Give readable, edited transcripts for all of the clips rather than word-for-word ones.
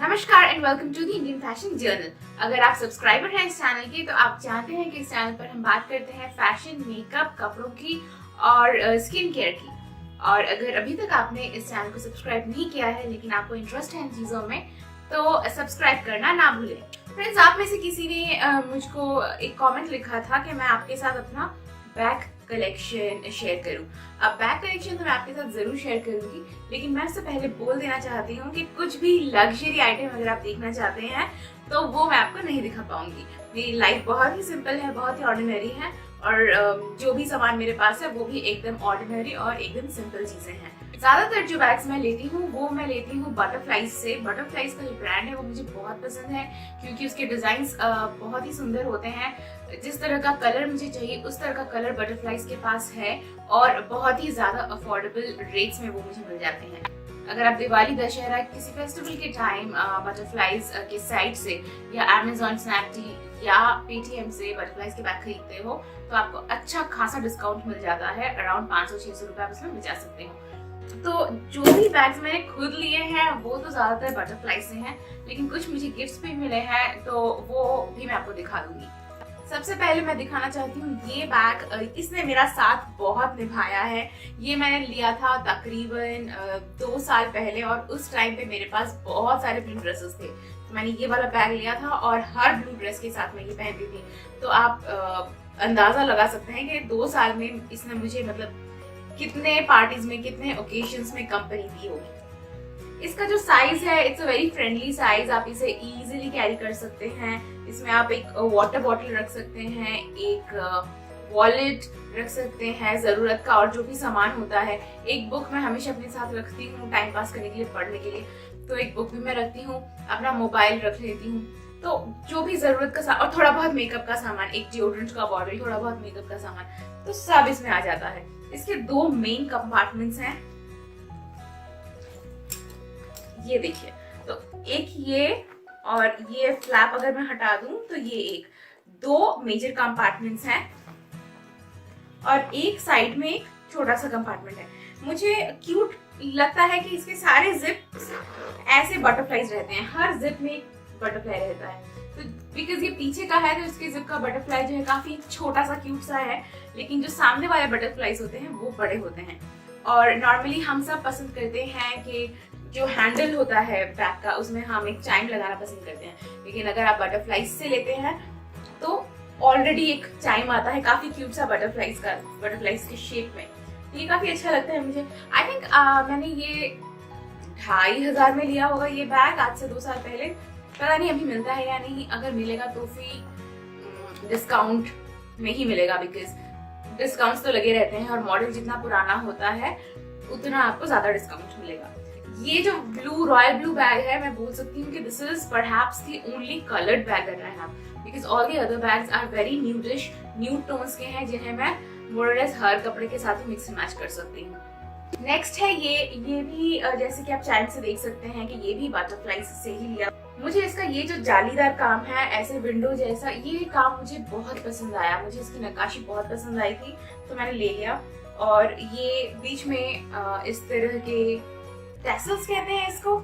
नमस्कार and welcome to the Indian fashion journal. अगर आप सब्सक्राइबर हैं इस चैनल के तो आप जानते हैं कि इस चैनल पर हम बात करते हैं फैशन, मेकअप, कपड़ों की और स्किन केयर की। और अगर अभी तक आपने इस चैनल को सब्सक्राइब नहीं किया है लेकिन आपको इंटरेस्ट है इन चीज़ों में तो सब्सक्राइब करना ना भूलें। फ्रेंड्स, आप में से किसी ने मुझको एक कमेंट लिखा था कि मैं आपके साथ अपना बैग कलेक्शन शेयर करूं। अब बैग कलेक्शन तो मैं आपके साथ जरूर शेयर करूंगी, लेकिन मैं उससे पहले बोल देना चाहती हूँ कि कुछ भी लग्जरी आइटम अगर आप देखना चाहते हैं तो वो मैं आपको नहीं दिखा पाऊंगी। मेरी लाइफ बहुत ही सिंपल है, बहुत ही ऑर्डिनरी है और जो भी सामान मेरे पास है वो भी एकदम ऑर्डिनरी और एकदम सिंपल चीजें हैं। ज्यादातर जो बैग्स मैं लेती हूँ वो मैं लेती हूँ बटरफ्लाइज से। बटरफ्लाइज का जो ब्रांड है वो मुझे बहुत पसंद है क्योंकि उसके डिजाइन्स बहुत ही सुंदर होते हैं। जिस तरह का कलर मुझे चाहिए उस तरह का कलर बटरफ्लाइज के पास है और बहुत ही ज्यादा अफोर्डेबल रेट्स में वो मुझे मिल जाते हैं। अगर आप दिवाली, दशहरा, किसी फेस्टिवल के टाइम बटरफ्लाइज के साइट से या अमेजॉन, स्नैपडील या पेटीएम से बटरफ्लाइज के बैग खरीदते हो तो आपको अच्छा खासा डिस्काउंट मिल जाता है। अराउंड 500-600 रुपए आप इसमें बचा सकते हो। तो जो भी बैग्स मैंने खुद लिए हैं वो तो ज्यादातर बटरफ्लाई से हैं, लेकिन कुछ मुझे गिफ्ट्स भी मिले हैं तो वो भी मैं आपको दिखा दूंगी। सबसे पहले मैं दिखाना चाहती हूँ ये बैग। इसने मेरा साथ बहुत निभाया है। ये मैंने लिया था तकरीबन 2 साल पहले और उस टाइम पे मेरे पास बहुत सारे ब्लू ड्रेसेस थे तो मैंने ये वाला बैग लिया था और हर ब्लू ड्रेस के साथ मैं ये पहनती थी। तो आप अंदाजा लगा सकते हैं कि 2 साल में इसने मुझे मतलब कितने पार्टीज में, कितने ओकेजन्स में कंपनी दी होगी। इसका जो साइज है it's a very friendly size. आप इसे इजीली कैरी कर सकते हैं। इसमें आप एक वाटर बॉटल रख सकते हैं, एक वॉलेट रख सकते हैं जरूरत का और जो भी सामान होता है। एक बुक मैं हमेशा अपने साथ रखती हूँ टाइम पास करने के लिए, पढ़ने के लिए, तो एक बुक भी मैं रखती हूँ। अपना मोबाइल रख लेती हूँ। तो जो भी जरूरत का और थोड़ा बहुत मेकअप का सामान, एक डिओड्रेंट का बॉटल, थोड़ा बहुत मेकअप का सामान, तो सब इसमें आ जाता है। इसके 2 मेन कंपार्टमेंट्स हैं, ये देखिए। तो एक ये और ये फ्लैप अगर मैं हटा दूं तो ये 2 मेजर कंपार्टमेंट्स हैं और एक साइड में एक छोटा सा कंपार्टमेंट है। मुझे क्यूट लगता है कि इसके सारे जिप्स ऐसे बटरफ्लाईज रहते हैं, हर जिप में एक बटरफ्लाई रहता है। तो बिकॉज ये पीछे का है तो इसके जिप का बटरफ्लाई जो है काफी छोटा सा क्यूट सा है, लेकिन जो सामने वाले बटरफ्लाईज होते हैं वो बड़े होते हैं। और नॉर्मली हम सब पसंद करते हैं कि जो हैंडल होता है बैग का उसमें हम एक चाइम लगाना पसंद करते हैं, लेकिन अगर आप बटरफ्लाईज से लेते हैं तो ऑलरेडी एक चाइम आता है काफी क्यूट सा बटरफ्लाईज का, बटरफ्लाईज के शेप में। ये काफी अच्छा लगता है मुझे। आई थिंक मैंने ये 2500 में लिया होगा ये बैग, आज से 2 साल पहले। पता नहीं अभी मिलता है या नहीं, अगर मिलेगा तो फिर डिस्काउंट में ही मिलेगा, बिकॉज डिस्काउंट्स तो लगे रहते हैं और मॉडल जितना पुराना होता है उतना आपको ज्यादा डिस्काउंट मिलेगा। ये जो रॉयल ब्लू बैग है, मैं बोल सकती हूँ कि this is perhaps the only coloured bag that I have, because all the other bags are very nudish, nude tones के हैं जिन्हें मैं मोर और लेस हर कपड़े के साथ मिक्स एंड मैच कर सकती हूँ। नेक्स्ट है ये भी जैसे कि आप चाइम से देख सकते हैं कि ये भी बटरफ्लाई से ही लिया। मुझे इसका ये जो जालीदार काम है ऐसे विंडो जैसा, ये काम मुझे बहुत पसंद आया। मुझे इसकी नक्काशी बहुत पसंद आई थी तो मैंने ले लिया। और ये बीच में इस तरह के टैसल्स कहते हैं इसको,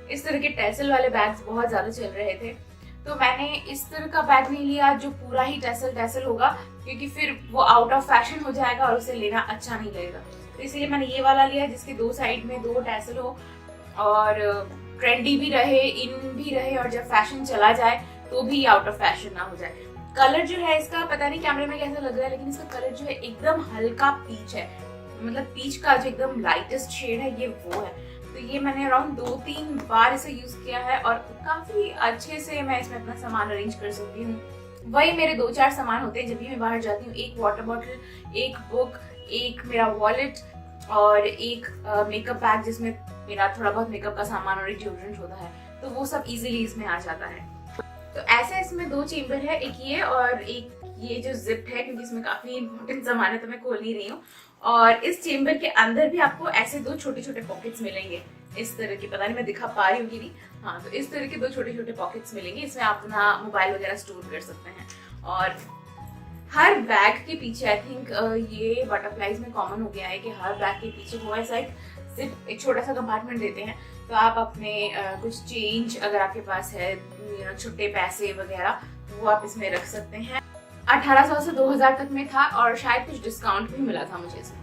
इस तरह के टैसल वाले बैग्स बहुत ज्यादा चल रहे थे तो मैंने इस तरह का बैग नहीं लिया जो पूरा ही टैसल होगा, क्योंकि फिर वो आउट ऑफ फैशन हो जाएगा और उसे लेना अच्छा नहीं लगेगा। तो इसलिए मैंने ये वाला लिया जिसके 2 साइड में 2 टैसल हो और ट्रेंडी भी रहे, इन भी रहे, और जब फैशन चला जाए तो भी आउट ऑफ फैशन ना हो जाए। कलर जो है इसका पता नहीं कैमरे में कैसा लग रहा है, लेकिन इसका कलर जो है एकदम हल्का पीच है, मतलब पीच का जो एकदम लाइटेस्ट शेड है ये वो है। तो ये मैंने अराउंड 2-3 बार इसे यूज किया है और काफी अच्छे से मैं इसमें अपना सामान अरेंज कर सकती हूँ। वही मेरे 2-4 सामान होते हैं जब भी मैं बाहर जाती हूँ, एक वाटर बॉटल, एक बुक, एक मेरा वॉलेट और एक मेकअप बैग जिसमें मेरा थोड़ा बहुत मेकअप का सामान और एक डिओड्रेंट होता है, तो वो सब इजीली इसमें आ जाता है। तो ऐसे इसमें 2 चेम्बर है, एक ये और एक ये जो जिप है, क्योंकि इसमें काफी इंपॉर्टेंट सामान है तो मैं खोल नहीं रही हूँ। और इस चेम्बर के अंदर भी आपको ऐसे 2 छोटे छोटे पॉकेट्स मिलेंगे इस तरह के, पता नहीं मैं दिखा पा रही हूँ कि नहीं, हाँ, तो इस तरह के 2 छोटे छोटे पॉकेट्स मिलेंगे। इसमें आप अपना मोबाइल वगैरह स्टोर कर सकते हैं। और हर बैग के पीछे आई थिंक ये बटरफ्लाईज में कॉमन हो गया है कि हर बैग के पीछे वो ऐसा एक जिप एक छोटा सा कंपार्टमेंट देते हैं, तो आप अपने कुछ चेंज अगर आपके पास है, छुट्टे पैसे वगैरह, वो आप इसमें रख सकते हैं। 1800 से 2000 तक में था और शायद कुछ डिस्काउंट भी मिला था मुझे इसमें।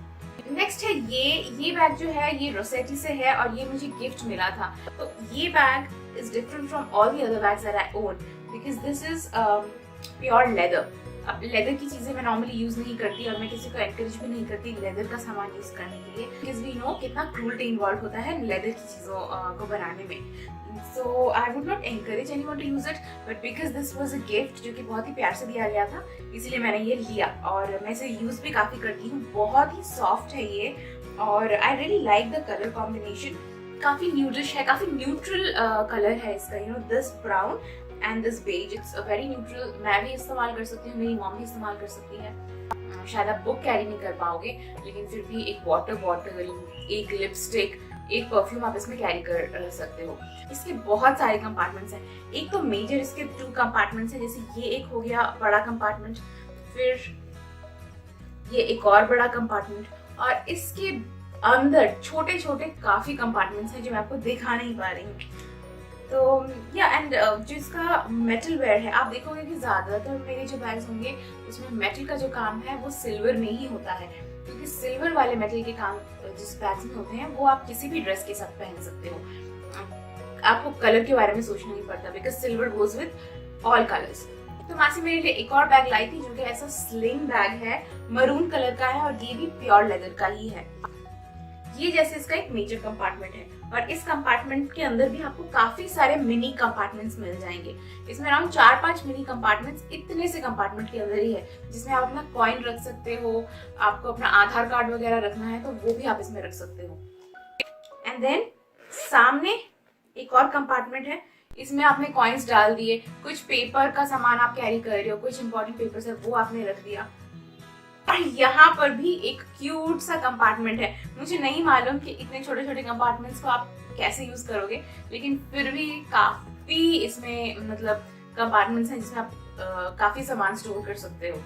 नेक्स्ट है ये बैग जो है ये रोसेटी से है और ये मुझे गिफ्ट मिला था। तो ये bag is different from all the other bags that I own because this is pure leather. अब लेदर की चीजें मैं नॉर्मली यूज नहीं करती और मैं किसी को एनकरेज भी नहीं करती लेदर का सामान यूज करने के लिए, बिकॉज वी नो कितना क्रूल्टी इन्वॉल्व होता है लेदर की चीजों को बनाने में। So I would not encourage anyone to use it, but because this was a gift जो कि बहुत ही प्यार से दिया गया था, इसलिए मैंने ये लिया और मैं इसे यूज भी काफी करती हूँ। बहुत ही सॉफ्ट है ये और I really like the colour combination. काफी न्यूट्रिश है, काफी न्यूट्रल कलर है इसका, this brown and this beige, it's a very neutral. मैं भी इस्तेमाल कर सकती हूँ, मेरी मॉम भी इस्तेमाल कर सकती है। शायद आप बुक कैरी नहीं कर पाओगे, लेकिन फिर भी एक वाटर बॉटल, एक लिपस्टिक, एक परफ्यूम आप इसमें कैरी कर सकते हो। इसके बहुत सारे कंपार्टमेंट्स हैं। एक तो मेजर इसके 2 कंपार्टमेंट्स हैं, जैसे ये एक हो गया बड़ा कंपार्टमेंट, फिर ये एक और बड़ा कंपार्टमेंट और इसके अंदर छोटे छोटे काफी कंपार्टमेंट्स हैं जो मैं आपको दिखा नहीं पा रही हूँ। तो या एंड जो इसका मेटल वेयर है, आप देखोगे कि ज्यादातर मेरे जो बैग्स होंगे उसमें मेटल का जो काम है वो सिल्वर में ही होता है, क्योंकि सिल्वर वाले मेटल के काम जिस बैग्स में होते हैं वो आप किसी भी ड्रेस के साथ पहन सकते हो। आपको कलर के बारे में सोचना नहीं पड़ता because silver goes with all colours. तो मासी मेरे लिए एक और बैग लाई थी जो कि ऐसा स्लिंग बैग है, मरून कलर का है और ये भी प्योर लेदर का ही है। ये जैसे इसका एक मेजर कंपार्टमेंट है और इस कंपार्टमेंट के अंदर भी आपको काफी सारे मिनी कंपार्टमेंट्स मिल जाएंगे। इसमें अराउंड 4-5 मिनी कंपार्टमेंट्स इतने से कंपार्टमेंट के अंदर ही है, जिसमें आप अपना कॉइन रख सकते हो, आपको अपना आधार कार्ड वगैरह रखना है तो वो भी आप इसमें रख सकते हो। एंड देन सामने एक और कंपार्टमेंट है, इसमें आपने कॉइन्स डाल दिए, कुछ पेपर का सामान आप कैरी कर रहे हो, कुछ इंपॉर्टेंट पेपर्स है वो आपने रख दिया। और यहाँ पर भी एक क्यूट सा कंपार्टमेंट है। मुझे नहीं मालूम कि इतने छोटे छोटे कंपार्टमेंट्स को आप कैसे यूज करोगे, लेकिन फिर भी काफी इसमें मतलब कंपार्टमेंट्स हैं जिसमें आप काफी सामान स्टोर कर सकते हो।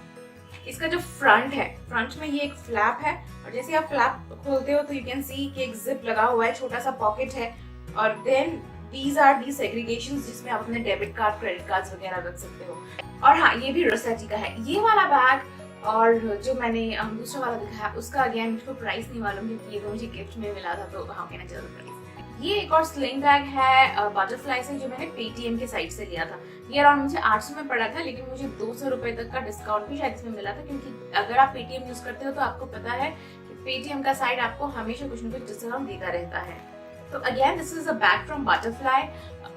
इसका जो फ्रंट है, फ्रंट में ये एक फ्लैप है और जैसे आप फ्लैप खोलते हो तो यू कैन सी कि एक जिप लगा हुआ है, छोटा सा पॉकेट है और देन दीज आर दी सेग्रीगेशंस जिसमें आप अपने डेबिट कार्ड, क्रेडिट कार्ड्स वगैरह रख सकते हो। और हाँ, ये भी रोसेटी का है ये वाला बैग। और जो मैंने दूसरा वाला दिखाया उसका अगेन मुझको प्राइस नहीं मालूम क्योंकि ये तो मुझे गिफ्ट में मिला था, तो how can I tell the price. ये एक और स्लिंग बैग है बटरफ्लाई से, जो मैंने पेटीएम के साइट से लिया था। ये अराउंड मुझे 800 में पड़ा था, लेकिन मुझे 200 रुपए तक का डिस्काउंट भी शायद इसमें मिला था, क्योंकि अगर आप पेटीएम यूज करते हो तो आपको पता है कि पेटीएम का साइट आपको हमेशा कुछ न कुछ डिस्काउंट देता रहता है। तो again this is a bag from butterfly.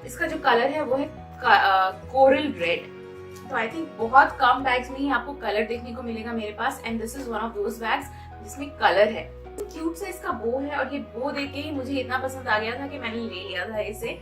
इसका जो कलर है वो है कोरल रेड। तो आई थिंक बहुत कम बैग्स में ही आपको कलर देखने को मिलेगा मेरे पास, and this is one of those bags जिसमें कलर है। क्यूट सा इसका बो है और ये बो देख के ही मुझे इतना पसंद आ गया था कि मैंने ले लिया था इसे।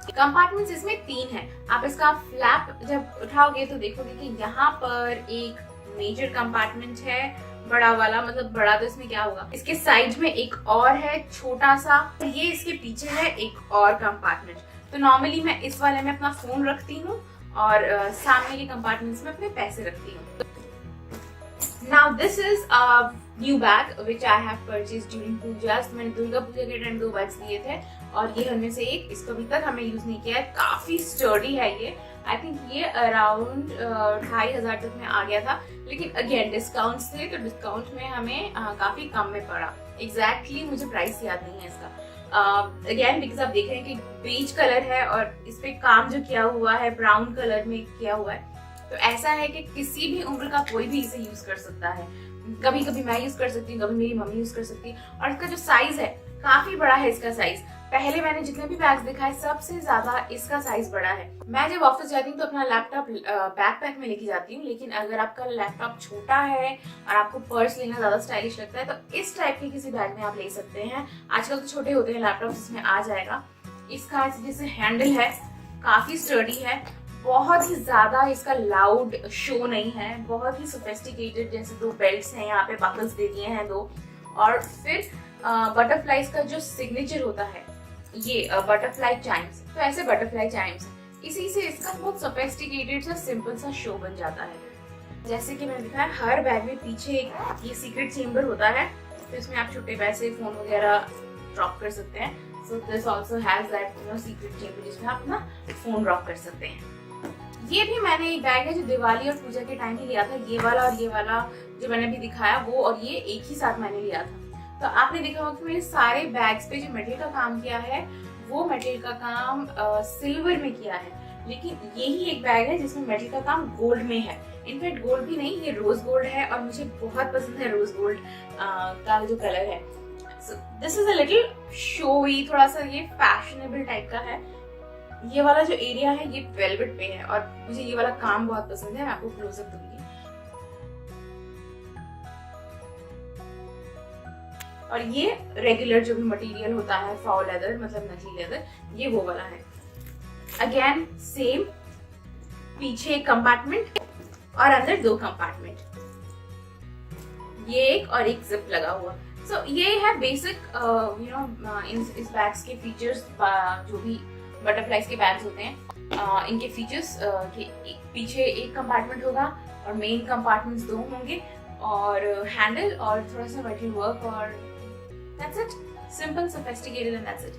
कंपार्टमेंट्स इसमें 3 हैं। आप इसका फ्लैप जब उठाओगे तो देखोगे कि यहाँ पर एक मेजर कंपार्टमेंट है, बड़ा वाला, मतलब बड़ा तो इसमें क्या होगा, इसके साइड में एक और है छोटा सा, ये इसके पीछे है एक और कंपार्टमेंट। तो नॉर्मली मैं इस वाले में अपना फोन रखती हूँ और सामने के कंपार्टमेंट्स में अपने पैसे रखती हूँ। Now this is a new bag which I have purchased during Pujas. मैंने दुर्गा पूजा के टाइम 2 बैग्स लिए थे और ये उनमें से एक, इसको अभी तक हमें यूज नहीं किया है। काफी स्टर्डी है ये। आई थिंक ये अराउंड 2500 तक में आ गया था, लेकिन अगेन डिस्काउंट्स थे तो डिस्काउंट में हमें काफी कम में पड़ा। एग्जैक्टली मुझे प्राइस याद नहीं है इसका। अगेन बिकॉज आप देख रहे हैं कि बेज कलर है और इस पे काम जो किया हुआ है ब्राउन कलर में किया हुआ है, तो ऐसा है कि किसी भी उम्र का कोई भी इसे यूज कर सकता है। कभी कभी मैं यूज कर सकती हूँ, कभी मेरी मम्मी यूज कर सकती है। और इसका जो साइज है काफी बड़ा है इसका साइज। पहले मैंने जितने भी बैग्स दिखाए सबसे ज्यादा इसका साइज बड़ा है। मैं जब ऑफिस जाती हूँ तो अपना लैपटॉप बैकपैक में लेके जाती हूँ, लेकिन अगर आपका लैपटॉप छोटा है और आपको पर्स लेना ज्यादा स्टाइलिश लगता है तो इस टाइप के किसी बैग में आप ले सकते हैं। आजकल तो छोटे होते हैं लैपटॉप, जिसमें आ जाएगा। इसका जैसे हैंडल है काफी स्टर्डी है, बहुत ही ज्यादा इसका लाउड शो नहीं है, बहुत ही सोफिस्टिकेटेड। जैसे 2 बेल्ट्स हैं, यहाँ पे बकल्स दे दिए हैं 2, और फिर बटरफ्लाईज का जो सिग्नेचर होता है ये बटरफ्लाई चाइम्स, तो ऐसे बटरफ्लाई चाइम्स इसी से इसका बहुत सोफिस्टिकेटेड सा सिंपल सा शो बन जाता है। जैसे कि मैंने दिखाया हर बैग में पीछे एक ये सीक्रेट चेम्बर होता है, तो इसमें आप छोटे पैसे, फोन वगैरह ड्रॉप कर सकते हैं। So this also has that secret chamber जिसमें आप अपना फोन ड्रॉप कर सकते हैं। ये भी मैंने एक बैग है जो दिवाली और पूजा के टाइम ही लिया था। ये वाला और ये वाला जो मैंने अभी दिखाया वो और ये एक ही साथ मैंने लिया था। तो आपने देखा होगा कि मैंने सारे बैग्स पे जो मेटल का काम किया है वो मेटल का काम सिल्वर में किया है, लेकिन यही एक बैग है जिसमें मेटल का काम गोल्ड में है। इनफैक्ट गोल्ड भी नहीं, ये रोज गोल्ड है और मुझे बहुत पसंद है रोज गोल्ड का जो कलर है। This is a little showy, थोड़ा सा ये फैशनेबल टाइप का है। ये वाला जो एरिया है ये वेलवेट पे है और मुझे ये वाला काम बहुत पसंद है। मैं आपको क्लोजअप दूंगी। और ये रेगुलर जो भी मटेरियल होता है फाउल लेदर मतलब नकली लेदर, ये वो वाला है। अगेन सेम, पीछे एक कंपार्टमेंट और अंदर 2 कंपार्टमेंट, ये एक और एक जिप लगा हुआ। सो ये है बेसिक इस बैग्स के फीचर्स। जो भी बटरफ्लाइज के बैग्स होते हैं इनके फीचर्स कि पीछे एक कंपार्टमेंट होगा और मेन कंपार्टमेंट्स 2 होंगे और हैंडल और थोड़ा सा मेटल वर्क और that's it, simple sophisticated and that's it.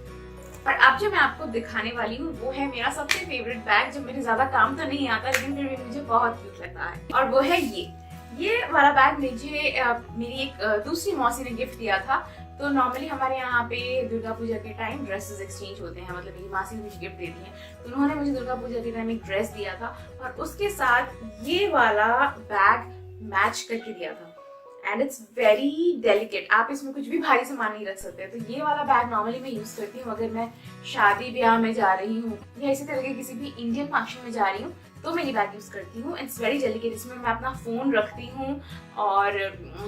पर अब जो मैं आपको दिखाने वाली हूँ वो है मेरा सबसे फेवरेट बैग, जो मेरे ज्यादा काम तो नहीं आता लेकिन फिर भी मुझे बहुत क्यूट लगता है, और वो है ये वाला बैग। मेरी एक दूसरी मौसी ने गिफ्ट दिया था। तो नॉर्मली हमारे यहाँ पे दुर्गा पूजा के टाइम ड्रेसेस एक्सचेंज होते हैं, मतलब मेरी मासी ने मुझे गिफ्ट देती है, तो उन्होंने मुझे दुर्गा पूजा के टाइम एक ड्रेस दिया था और उसके साथ ये वाला बैग मैच करके दिया था। एंड इट्स वेरी डेलिकेट, आप इसमें कुछ भी भारी सामान नहीं रख सकते। तो ये वाला बैग नॉर्मली मैं यूज करती हूँ अगर मैं शादी ब्याह में जा रही हूँ या इसी तरह के किसी भी इंडियन फंक्शन में जा रही हूँ तो मैं ये बैग यूज करती हूँ। इट्स वेरी डेलिकेट, इसमें मैं अपना फोन रखती हूँ और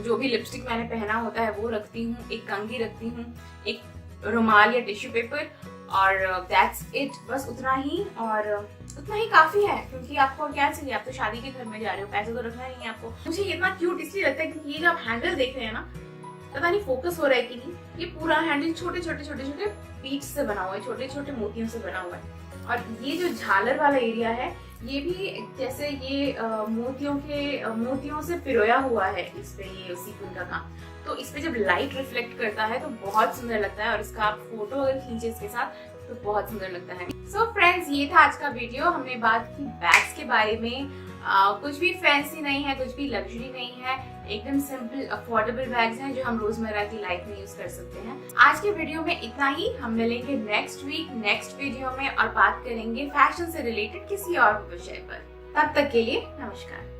जो भी लिपस्टिक मैंने पहना होता है वो रखती हूँ, एक कंघी रखती हूँ, एक रुमाल या टिश्यू पेपर और दैट्स इट, बस उतना ही। और उतना ही काफी है क्योंकि आपको क्या चाहिए, आप तो शादी के घर में जा रहे हो, पैसे तो रखना नहीं है आपको। मुझे इतना क्यूट इसलिए लगता है क्योंकि ये जो आप हैंडल देख रहे हैं ना, पता नहीं फोकस हो रहा है कि नहीं, ये पूरा हैंडल छोटे छोटे बीट्स से बना हुआ है, छोटे छोटे मोतियों से बना हुआ है। और ये जो झालर वाला एरिया है ये भी जैसे ये मोतियों से पिरोया हुआ है इस पे, ये सीक्वेंस का काम। तो इस पे जब लाइट रिफ्लेक्ट करता है तो बहुत सुंदर लगता है और इसका आप फोटो अगर खींचे इसके साथ तो बहुत सुंदर लगता है। सो फ्रेंड्स, ये था आज का वीडियो। हमने बात की बैग्स के बारे में। कुछ भी फैंसी नहीं है, कुछ भी लग्जरी नहीं है, एकदम सिंपल अफोर्डेबल बैग्स हैं जो हम रोजमर्रा की लाइफ में यूज कर सकते हैं। आज के वीडियो में इतना ही। हम मिलेंगे नेक्स्ट वीक नेक्स्ट वीडियो में और बात करेंगे फैशन से रिलेटेड किसी और विषय पर। तब तक के लिए नमस्कार।